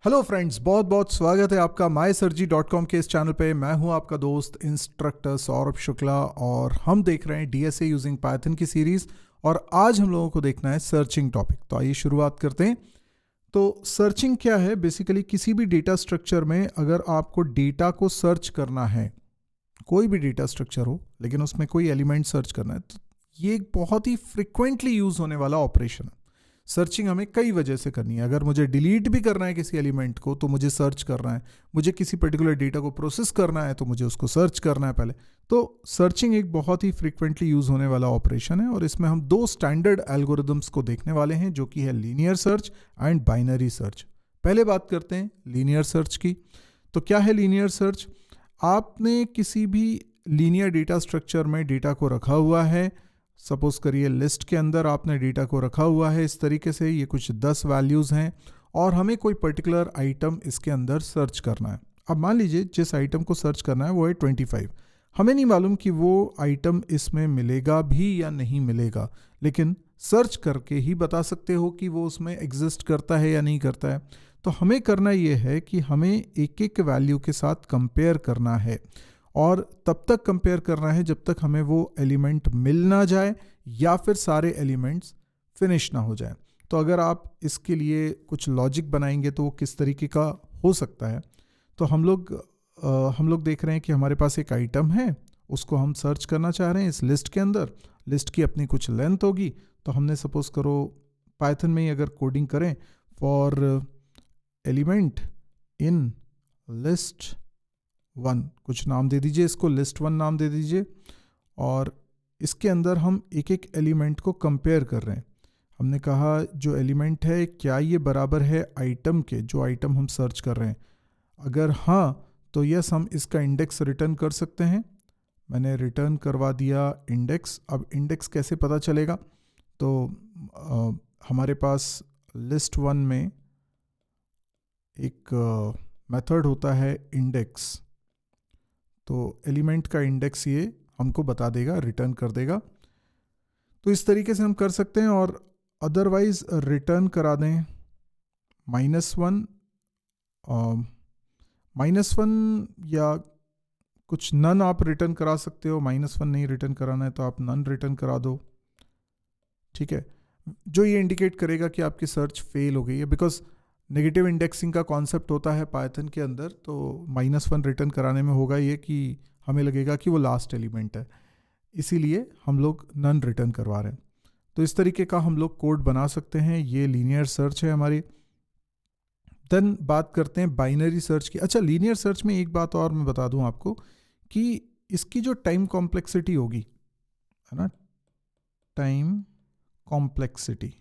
Hello friends, बहुत बहुत स्वागत है आपका mysurgery.com के इस चैनल पे। मैं हूं आपका दोस्त इंस्ट्रक्टर सौरभ शुक्ला और हम देख रहे हैं डीएसए यूजिंग पाइथन की सीरीज। और आज हम लोगों को देखना है सर्चिंग टॉपिक। तो आइए शुरुआत करते हैं। तो सर्चिंग क्या है? बेसिकली किसी भी डेटा स्ट्रक्चर में अगर आपको डेटा को सर्च करना है, कोई भी डेटा स्ट्रक्चर हो लेकिन उसमें कोई एलिमेंट सर्च करना है, तो ये एक बहुत ही फ्रिक्वेंटली यूज होने वाला ऑपरेशन है। सर्चिंग हमें कई वजह से करनी है। अगर मुझे डिलीट भी करना है किसी एलिमेंट को तो मुझे सर्च करना है, मुझे किसी पर्टिकुलर डेटा को प्रोसेस करना है तो मुझे उसको सर्च करना है पहले। तो सर्चिंग एक बहुत ही फ्रिक्वेंटली यूज होने वाला ऑपरेशन है और इसमें हम दो स्टैंडर्ड एल्गोरिदम्स को देखने वाले हैं, जो कि है linear search and binary search. पहले बात करते हैं लीनियर सर्च की। तो क्या है लीनियर सर्च? आपने किसी भी लीनियर डेटा स्ट्रक्चर में डेटा को रखा हुआ है। सपोज करिए लिस्ट के अंदर आपने डेटा को रखा हुआ है इस तरीके से, ये कुछ 10 वैल्यूज़ हैं और हमें कोई पर्टिकुलर आइटम इसके अंदर सर्च करना है। अब मान लीजिए जिस आइटम को सर्च करना है वो है 25। हमें नहीं मालूम कि वो आइटम इसमें मिलेगा भी या नहीं मिलेगा, लेकिन सर्च करके ही बता सकते हो कि वो उसमें एग्जिस्ट करता है या नहीं करता है। तो हमें करना ये है कि हमें एक एक वैल्यू के साथ कंपेयर करना है और तब तक कंपेयर करना है जब तक हमें वो एलिमेंट मिल ना जाए या फिर सारे एलिमेंट्स फिनिश ना हो जाए। तो अगर आप इसके लिए कुछ लॉजिक बनाएंगे तो वो किस तरीके का हो सकता है। तो हम लोग देख रहे हैं कि हमारे पास एक आइटम है, उसको हम सर्च करना चाह रहे हैं इस लिस्ट के अंदर। लिस्ट की अपनी कुछ लेंथ होगी, तो हमने सपोज करो पाइथन में ही अगर कोडिंग करें फॉर एलिमेंट इन लिस्ट 1, कुछ नाम दे दीजिए, इसको लिस्ट 1 नाम दे दीजिए। और इसके अंदर हम एक एक एलिमेंट को कंपेयर कर रहे हैं। हमने कहा जो एलिमेंट है क्या ये बराबर है आइटम के, जो आइटम हम सर्च कर रहे हैं। अगर हाँ तो यस, हम इसका इंडेक्स रिटर्न कर सकते हैं। मैंने रिटर्न करवा दिया इंडेक्स। अब इंडेक्स कैसे पता चलेगा? तो हमारे पास लिस्ट 1 में एक मेथड होता है इंडेक्स। तो एलिमेंट का इंडेक्स ये हमको बता देगा, रिटर्न कर देगा। तो इस तरीके से हम कर सकते हैं। और अदरवाइज रिटर्न करा दें -1, -1 या कुछ नन आप रिटर्न करा सकते हो। -1 नहीं रिटर्न कराना है तो आप नन रिटर्न करा दो, ठीक है। जो ये इंडिकेट करेगा कि आपकी सर्च फेल हो गई है, बिकॉज नेगेटिव इंडेक्सिंग का कॉन्सेप्ट होता है पाइथन के अंदर। तो -1 रिटर्न कराने में होगा ये कि हमें लगेगा कि वो लास्ट एलिमेंट है, इसीलिए हम लोग नन रिटर्न करवा रहे हैं। तो इस तरीके का हम लोग कोड बना सकते हैं। ये लीनियर सर्च है हमारी। देन बात करते हैं बाइनरी सर्च की। अच्छा, लीनियर सर्च में एक बात और मैं बता दूं आपको कि इसकी जो टाइम कॉम्प्लेक्सिटी होगी, है ना, टाइम कॉम्प्लेक्सिटी,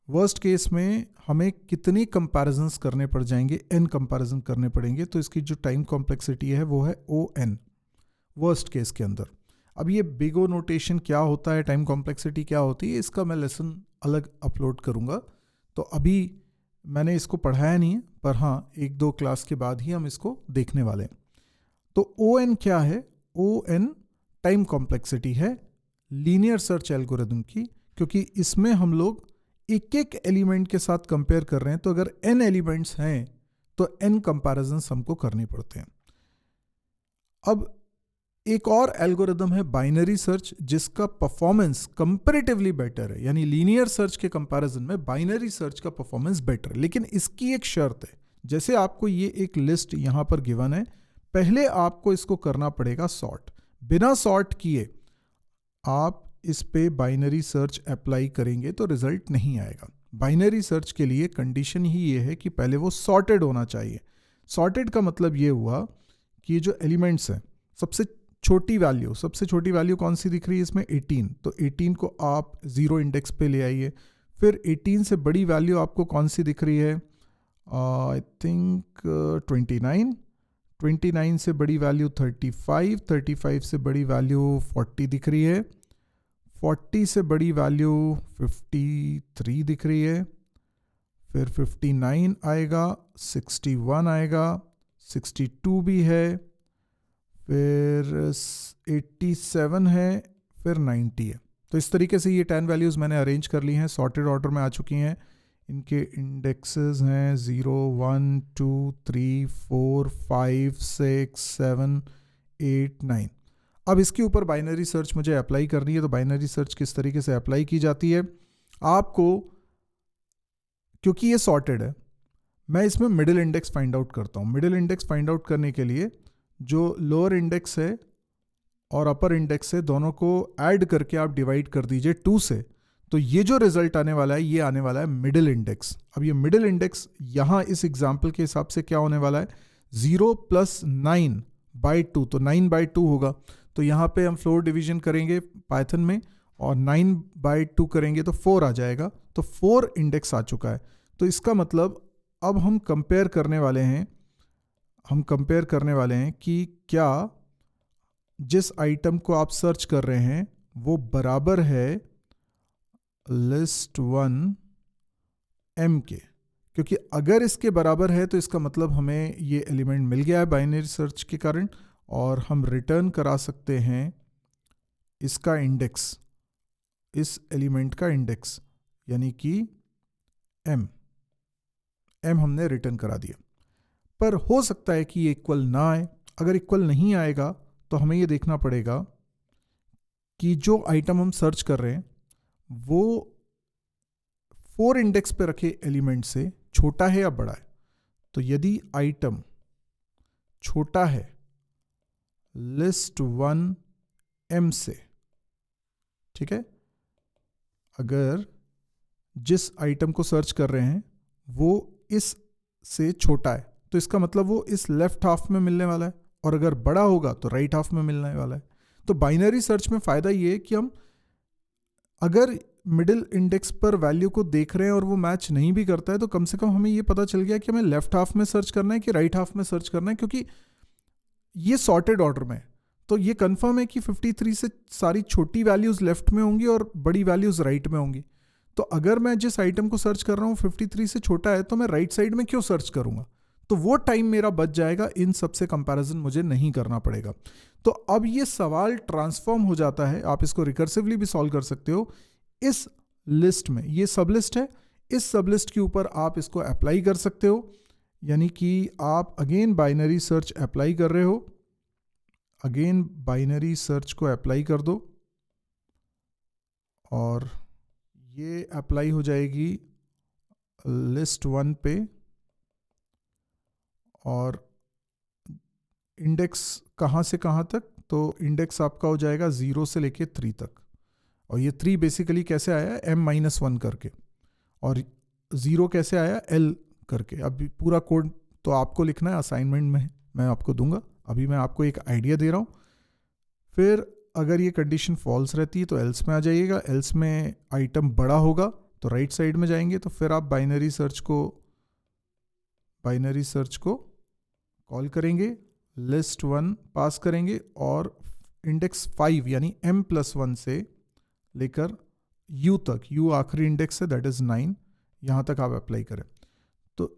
वर्स्ट केस में हमें कितनी कंपैरिजंस करने पड़ जाएंगे? n कंपैरिजन करने पड़ेंगे। तो इसकी जो टाइम कॉम्प्लेक्सिटी है वो है ON, वर्स्ट केस के अंदर। अब ये बिग ओ नोटेशन क्या होता है, टाइम कॉम्प्लेक्सिटी क्या होती है, इसका मैं लेसन अलग अपलोड करूँगा। तो अभी मैंने इसको पढ़ाया नहीं है, पर हाँ 1-2 क्लास के बाद ही हम इसको देखने वाले हैं। तो ON क्या है? ON टाइम कॉम्प्लेक्सिटी है लीनियर सर्च एल्गोरिदम की, क्योंकि इसमें हम लोग एक एक एलिमेंट के साथ कंपेयर कर रहे हैं। तो अगर n एलिमेंट्स हैं तो n कंपैरिजंस हमको करने पड़ते हैं। अब एक और एल्गोरिदम है बाइनरी सर्च, जिसका परफॉर्मेंस कंपैरेटिवली बेटर है, यानी लीनियर सर्च के कंपैरिजन में बाइनरी सर्च का परफॉर्मेंस बेटर है। लेकिन इसकी एक शर्त है। जैसे आपको ये एक लिस्ट यहां पर गिवन है, पहले आपको इसको करना पड़ेगा सॉर्ट। बिना सॉर्ट किए आप इस पे बाइनरी सर्च अप्लाई करेंगे तो रिजल्ट नहीं आएगा। बाइनरी सर्च के लिए कंडीशन ही ये है कि पहले वो सॉर्टेड होना चाहिए। सॉर्टेड का मतलब ये हुआ कि जो एलिमेंट्स हैं, सबसे छोटी वैल्यू कौन सी दिख रही है इसमें? 18। तो 18 को आप 0 इंडेक्स पे ले आइए। फिर 18 से बड़ी वैल्यू आपको कौन सी दिख रही है? I think 29। 29 से बड़ी वैल्यू 35। 35 से बड़ी वैल्यू 40 दिख रही है। 40 से बड़ी वैल्यू 53 दिख रही है। फिर 59 आएगा, 61 आएगा, 62 भी है, फिर 87 है, फिर 90 है। तो इस तरीके से ये 10 वैल्यूज़ मैंने अरेंज कर ली हैं, सॉर्टेड ऑर्डर में आ चुकी हैं। इनके इंडेक्सेस हैं 0, 1, 2, 3, 4, 5, 6, 7, 8, 9। अब इसके ऊपर बाइनरी सर्च मुझे अप्लाई करनी है। तो बाइनरी सर्च किस तरीके से अप्लाई की जाती है, आपको, क्योंकि ये सॉर्टेड है, मैं इसमें मिडिल इंडेक्स फाइंड आउट करता हूँ। मिडिल इंडेक्स फाइंड आउट करने के लिए जो लोअर इंडेक्स है और अपर इंडेक्स है, दोनों को ऐड करके आप डिवाइड कर दीजिए 2 से। तो ये जो रिजल्ट आने वाला है, ये आने वाला है मिडिल इंडेक्स। अब ये मिडिल इंडेक्स यहाँ इस एग्जाम्पल के हिसाब से क्या होने वाला है, 0 + 9/2, तो 9/2 होगा। तो यहाँ पे हम फ्लोर डिवीजन करेंगे पाइथन में और 9/2 करेंगे तो 4 आ जाएगा। तो 4 इंडेक्स आ चुका है। तो इसका मतलब अब हम कंपेयर करने वाले हैं कि क्या जिस आइटम को आप सर्च कर रहे हैं वो बराबर है लिस्ट 1 m के। क्योंकि अगर इसके बराबर है तो इसका मतलब हमें ये एलिमेंट मिल गया है बाइनरी सर्च के कारण, और हम रिटर्न करा सकते हैं इसका इंडेक्स, इस एलिमेंट का इंडेक्स, यानी कि m हमने रिटर्न करा दिया। पर हो सकता है कि ये इक्वल ना आए। अगर इक्वल नहीं आएगा तो हमें ये देखना पड़ेगा कि जो आइटम हम सर्च कर रहे हैं वो 4 इंडेक्स पे रखे एलिमेंट से छोटा है या बड़ा है। तो यदि आइटम छोटा है लिस्ट 1 m से, ठीक है, अगर जिस आइटम को सर्च कर रहे हैं वो इस से छोटा है तो इसका मतलब वो इस लेफ्ट हाफ में मिलने वाला है, और अगर बड़ा होगा तो राइट हाफ में मिलने वाला है। तो बाइनरी सर्च में फ़ायदा ये है कि हम अगर मिडिल इंडेक्स पर वैल्यू को देख रहे हैं और वो मैच नहीं भी करता है तो कम से कम हमें ये पता चल गया कि हमें लेफ्ट हाफ में सर्च करना है कि राइट हाफ में सर्च करना है, क्योंकि ये सॉर्टेड ऑर्डर में है। तो ये कंफर्म है कि 53 से सारी छोटी वैल्यूज़ लेफ्ट में होंगी और बड़ी वैल्यूज़ राइट में होंगी। तो अगर मैं जिस आइटम को सर्च कर रहा हूँ 53 से छोटा है तो मैं राइट साइड में क्यों सर्च करूँगा। तो वो टाइम मेरा बच जाएगा, इन सब से कंपैरिजन मुझे नहीं करना पड़ेगा। तो अब ये सवाल ट्रांसफॉर्म हो जाता है, आप इसको रिकर्सिवली भी सॉल्व कर सकते हो। इस लिस्ट में ये सब लिस्ट है, इस सब लिस्ट के ऊपर आप इसको अप्लाई कर सकते हो, यानी कि आप अगेन बाइनरी सर्च अप्लाई कर रहे हो, अगेन बाइनरी सर्च को अप्लाई कर दो और ये अप्लाई हो जाएगी लिस्ट 1 पे, और इंडेक्स कहाँ से कहाँ तक, तो इंडेक्स आपका हो जाएगा 0 से लेके 3 तक। और ये 3 बेसिकली कैसे आया, m-1 करके, और 0 कैसे आया, l करके। अब पूरा कोड तो आपको लिखना है, असाइनमेंट में मैं आपको दूंगा, अभी मैं आपको एक आइडिया दे रहा हूँ। फिर अगर ये कंडीशन फॉल्स रहती है तो एल्स में आ जाइएगा, एल्स में आइटम बड़ा होगा तो राइट साइड में जाएंगे। तो फिर आप बाइनरी सर्च को कॉल करेंगे, लिस्ट 1 पास करेंगे और इंडेक्स 5 यानी m+1 से लेकर u तक, u आखिरी इंडेक्स है, दैट इज 9, यहाँ तक आप अप्लाई करें। तो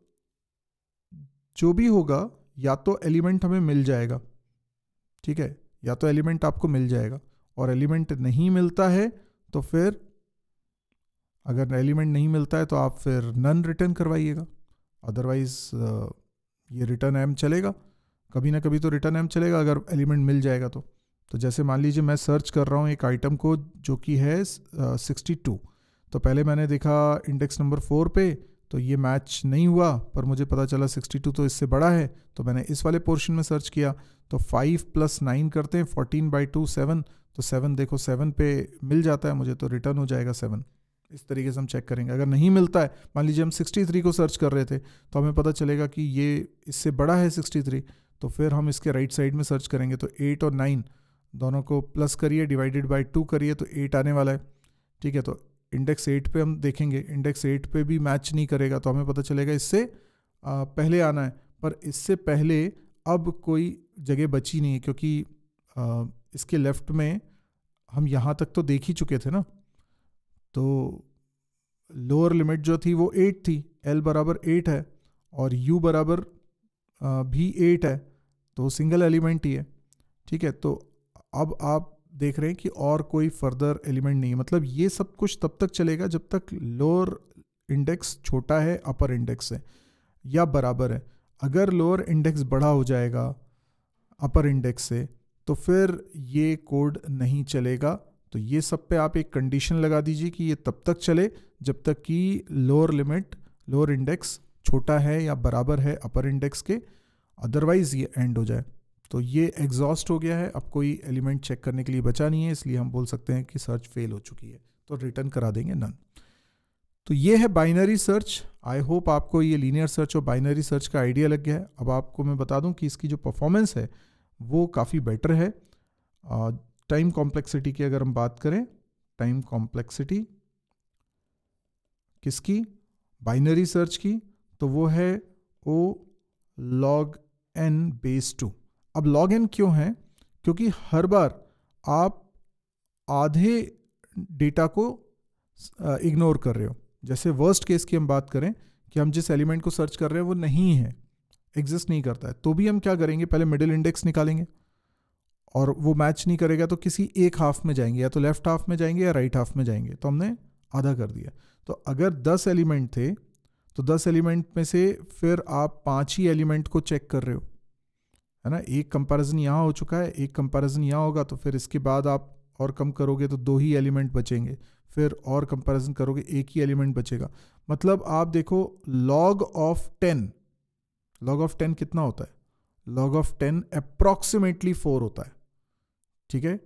जो भी होगा, या तो एलिमेंट हमें मिल जाएगा, ठीक है, या तो एलिमेंट आपको मिल जाएगा, और एलिमेंट नहीं मिलता है तो फिर, अगर एलिमेंट नहीं मिलता है तो आप फिर नन रिटर्न करवाइएगा, अदरवाइज ये रिटर्न m चलेगा, कभी ना कभी तो रिटर्न m चलेगा अगर एलिमेंट मिल जाएगा तो। तो जैसे मान लीजिए मैं सर्च कर रहा हूँ एक आइटम को जो कि है 62, तो पहले मैंने देखा इंडेक्स नंबर 4 पे तो ये मैच नहीं हुआ, पर मुझे पता चला 62 तो इससे बड़ा है, तो मैंने इस वाले पोर्शन में सर्च किया। तो 5 + 9 करते हैं, 14/2 7, तो 7 देखो 7 पे मिल जाता है मुझे, तो रिटर्न हो जाएगा 7। इस तरीके से हम चेक करेंगे। अगर नहीं मिलता है, मान लीजिए हम 63 को सर्च कर रहे थे तो हमें पता चलेगा कि ये इससे बड़ा है 63, तो फिर हम इसके राइट साइड में सर्च करेंगे। तो 8 और 9 दोनों को प्लस करिए, डिवाइडेड बाय 2 करिए तो 8 आने वाला है, ठीक है। तो इंडेक्स 8 पे हम देखेंगे, इंडेक्स 8 पे भी मैच नहीं करेगा तो हमें पता चलेगा इससे पहले आना है, पर इससे पहले अब कोई जगह बची नहीं है, क्योंकि इसके लेफ्ट में हम यहाँ तक तो देख ही चुके थे ना। तो लोअर लिमिट जो थी वो 8 थी, l बराबर 8 है और u बराबर भी 8 है, तो सिंगल एलिमेंट ही है, ठीक है। तो अब आप देख रहे हैं कि और कोई फर्दर एलिमेंट नहीं है। मतलब ये सब कुछ तब तक चलेगा जब तक लोअर इंडेक्स छोटा है अपर इंडेक्स से या बराबर है। अगर लोअर इंडेक्स बड़ा हो जाएगा अपर इंडेक्स से तो फिर ये कोड नहीं चलेगा। तो ये सब पे आप एक कंडीशन लगा दीजिए कि ये तब तक चले जब तक कि लोअर इंडेक्स छोटा है या बराबर है अपर इंडेक्स के, अदरवाइज ये एंड हो जाए। तो ये एग्जॉस्ट हो गया है, अब कोई एलिमेंट चेक करने के लिए बचा नहीं है, इसलिए हम बोल सकते हैं कि सर्च फेल हो चुकी है, तो रिटर्न करा देंगे नन। तो ये है बाइनरी सर्च। आई होप आपको ये लीनियर सर्च और बाइनरी सर्च का आइडिया लग गया है। अब आपको मैं बता दूं कि इसकी जो परफॉर्मेंस है वो काफ़ी बेटर है। टाइम कॉम्प्लेक्सिटी की अगर हम बात करें, टाइम कॉम्प्लेक्सिटी किसकी, बाइनरी सर्च की, तो वो है O log n बेस 2। अब log n क्यों है? क्योंकि हर बार आप आधे डेटा को इग्नोर कर रहे हो। जैसे वर्स्ट केस की हम बात करें कि हम जिस एलिमेंट को सर्च कर रहे हैं वो नहीं है, एग्जिस्ट नहीं करता है, तो भी हम क्या करेंगे, पहले मिडिल इंडेक्स निकालेंगे और वो मैच नहीं करेगा तो किसी एक हाफ में जाएंगे, या तो लेफ्ट हाफ में जाएंगे या राइट हाफ में जाएंगे, तो हमने आधा कर दिया। तो अगर 10 एलिमेंट थे तो 10 एलिमेंट में से फिर आप 5 ही एलिमेंट को चेक कर रहे हो, है ना। एक कंपैरिजन यहाँ हो चुका है, एक कंपैरिजन यहाँ होगा, तो फिर इसके बाद आप और कम करोगे तो 2 ही एलिमेंट बचेंगे, फिर और कंपैरिजन करोगे एक ही एलिमेंट बचेगा। मतलब आप देखो log ऑफ 10 कितना होता है, log ऑफ 10 अप्रॉक्सीमेटली 4 होता है, ठीक है,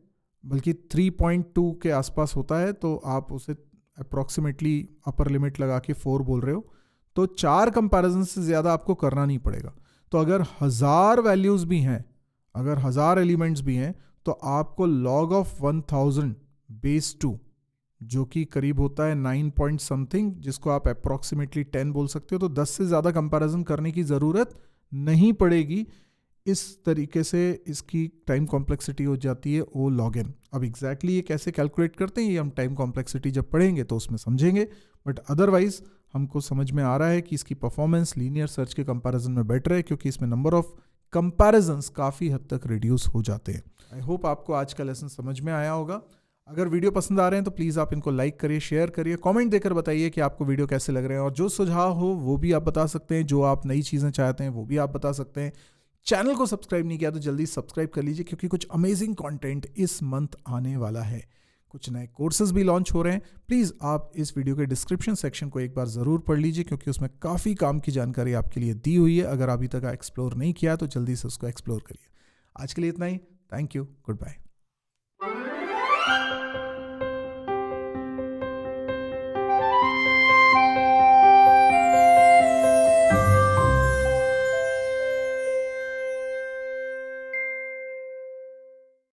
बल्कि 3.2 के आसपास होता है, तो आप उसे अप्रॉक्सीमेटली अपर लिमिट लगा के 4 बोल रहे हो, तो 4 कंपैरिजन से ज़्यादा आपको करना नहीं पड़ेगा। तो अगर 1000 वैल्यूज़ भी हैं, अगर 1000 एलिमेंट्स भी हैं, तो आपको log ऑफ 1000 बेस 2, जो कि करीब होता है 9 पॉइंट समथिंग, जिसको आप अप्रॉक्सीमेटली 10 बोल सकते हो, तो 10 से ज़्यादा कंपैरिजन करने की ज़रूरत नहीं पड़ेगी। इस तरीके से इसकी टाइम कॉम्प्लेक्सिटी हो जाती है O log n। अब एग्जैक्टली ये कैसे कैलकुलेट करते हैं ये हम टाइम कॉम्प्लेक्सिटी जब पढ़ेंगे तो उसमें समझेंगे, बट अदरवाइज हमको समझ में आ रहा है कि इसकी परफॉर्मेंस लीनियर सर्च के कंपैरिजन में बेटर है, क्योंकि इसमें नंबर ऑफ कंपैरिजंस काफ़ी हद तक रिड्यूस हो जाते हैं। आई होप आपको आज का लेसन समझ में आया होगा। अगर वीडियो पसंद आ रहे हैं तो प्लीज़ आप इनको लाइक करिए, शेयर करिए, कमेंट देकर बताइए कि आपको वीडियो कैसे लग रहे हैं, और जो सुझाव हो वो भी आप बता सकते हैं, जो आप नई चीज़ें चाहते हैं वो भी आप बता सकते हैं। चैनल को सब्सक्राइब नहीं किया तो जल्दी सब्सक्राइब कर लीजिए, क्योंकि कुछ अमेजिंग कंटेंट इस मंथ आने वाला है। कुछ नए कोर्सेज भी लॉन्च हो रहे हैं। प्लीज़ आप इस वीडियो के डिस्क्रिप्शन सेक्शन को एक बार ज़रूर पढ़ लीजिए, क्योंकि उसमें काफ़ी काम की जानकारी आपके लिए दी हुई है। अगर अभी तक एक्सप्लोर नहीं किया तो जल्दी से उसको एक्सप्लोर करिए। आज के लिए इतना ही। Thank you, good bye.